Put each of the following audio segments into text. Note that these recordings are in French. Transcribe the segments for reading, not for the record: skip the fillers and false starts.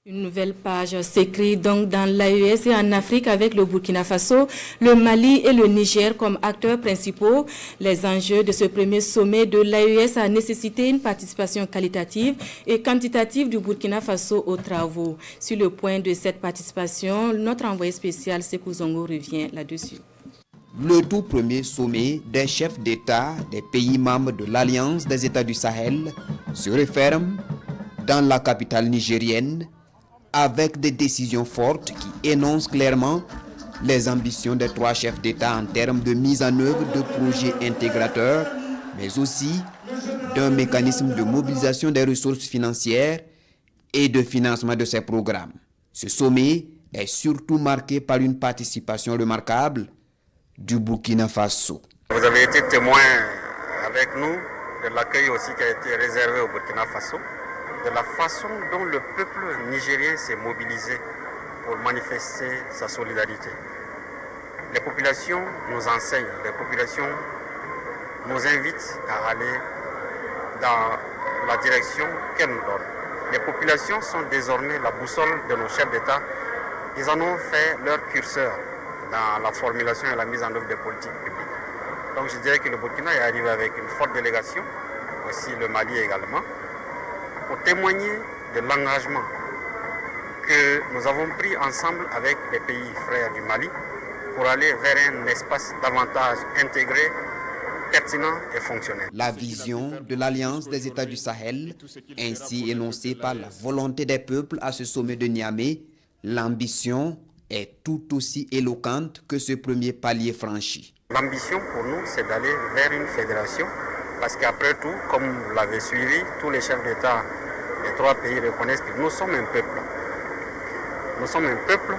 Une nouvelle page s'écrit donc dans l'AES et en Afrique avec le Burkina Faso, le Mali et le Niger comme acteurs principaux. Les enjeux de ce premier sommet de l'AES a nécessité une participation qualitative et quantitative du Burkina Faso aux travaux. Sur le point de cette participation, notre envoyé spécial Sékou Zongo revient là-dessus. Le tout premier sommet des chefs d'État des pays membres de l'Alliance des États du Sahel se referme dans la capitale nigérienne, avec des décisions fortes qui énoncent clairement les ambitions des trois chefs d'État en termes de mise en œuvre de projets intégrateurs, mais aussi d'un mécanisme de mobilisation des ressources financières et de financement de ces programmes. Ce sommet est surtout marqué par une participation remarquable du Burkina Faso. Vous avez été témoin avec nous de l'accueil aussi qui a été réservé au Burkina Faso, de la façon dont le peuple nigérien s'est mobilisé pour manifester sa solidarité. Les populations nous enseignent, les populations nous invitent à aller dans la direction qu'elles nous donnent. Les populations sont désormais la boussole de nos chefs d'État. Ils en ont fait leur curseur dans la formulation et la mise en œuvre des politiques publiques. Donc je dirais que le Burkina est arrivé avec une forte délégation, aussi le Mali également, pour témoigner de l'engagement que nous avons pris ensemble avec les pays frères du Mali pour aller vers un espace davantage intégré, pertinent et fonctionnel. La vision de l'Alliance des États du Sahel, ainsi énoncée par la volonté des peuples à ce sommet de Niamey, l'ambition est tout aussi éloquente que ce premier palier franchi. L'ambition pour nous, c'est d'aller vers une fédération, parce qu'après tout, comme vous l'avez suivi, tous les chefs d'État des trois pays reconnaissent que nous sommes un peuple. Nous sommes un peuple,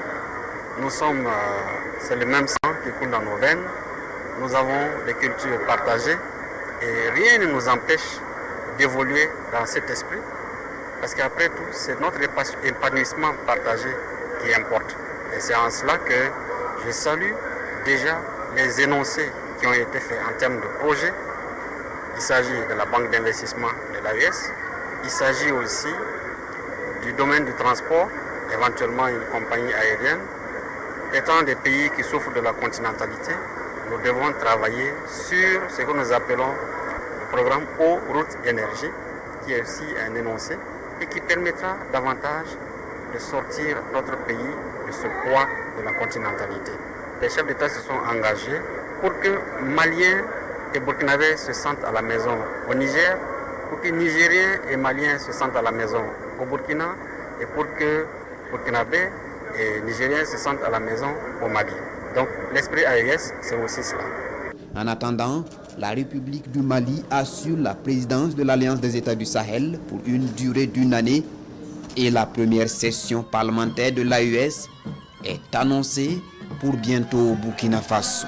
c'est le même sang qui coule dans nos veines, nous avons des cultures partagées et rien ne nous empêche d'évoluer dans cet esprit, parce qu'après tout, c'est notre épanouissement partagé qui importe. Et c'est en cela que je salue déjà les énoncés qui ont été faits en termes de projets. Il s'agit de la banque d'investissement de l'AES. Il s'agit aussi du domaine du transport, éventuellement une compagnie aérienne. Étant des pays qui souffrent de la continentalité, nous devons travailler sur ce que nous appelons le programme Eau, Route, Énergie, qui est aussi un énoncé et qui permettra davantage de sortir notre pays de ce poids de la continentalité. Les chefs d'État se sont engagés pour que Maliens et Burkinabés se sentent à la maison au Niger, pour que Nigériens et Maliens se sentent à la maison au Burkina et pour que Burkinabés et Nigériens se sentent à la maison au Mali. Donc l'esprit AES, c'est aussi cela. En attendant, la République du Mali assure la présidence de l'Alliance des États du Sahel pour une durée d'1 année et la première session parlementaire de l'AES est annoncée pour bientôt au Burkina Faso.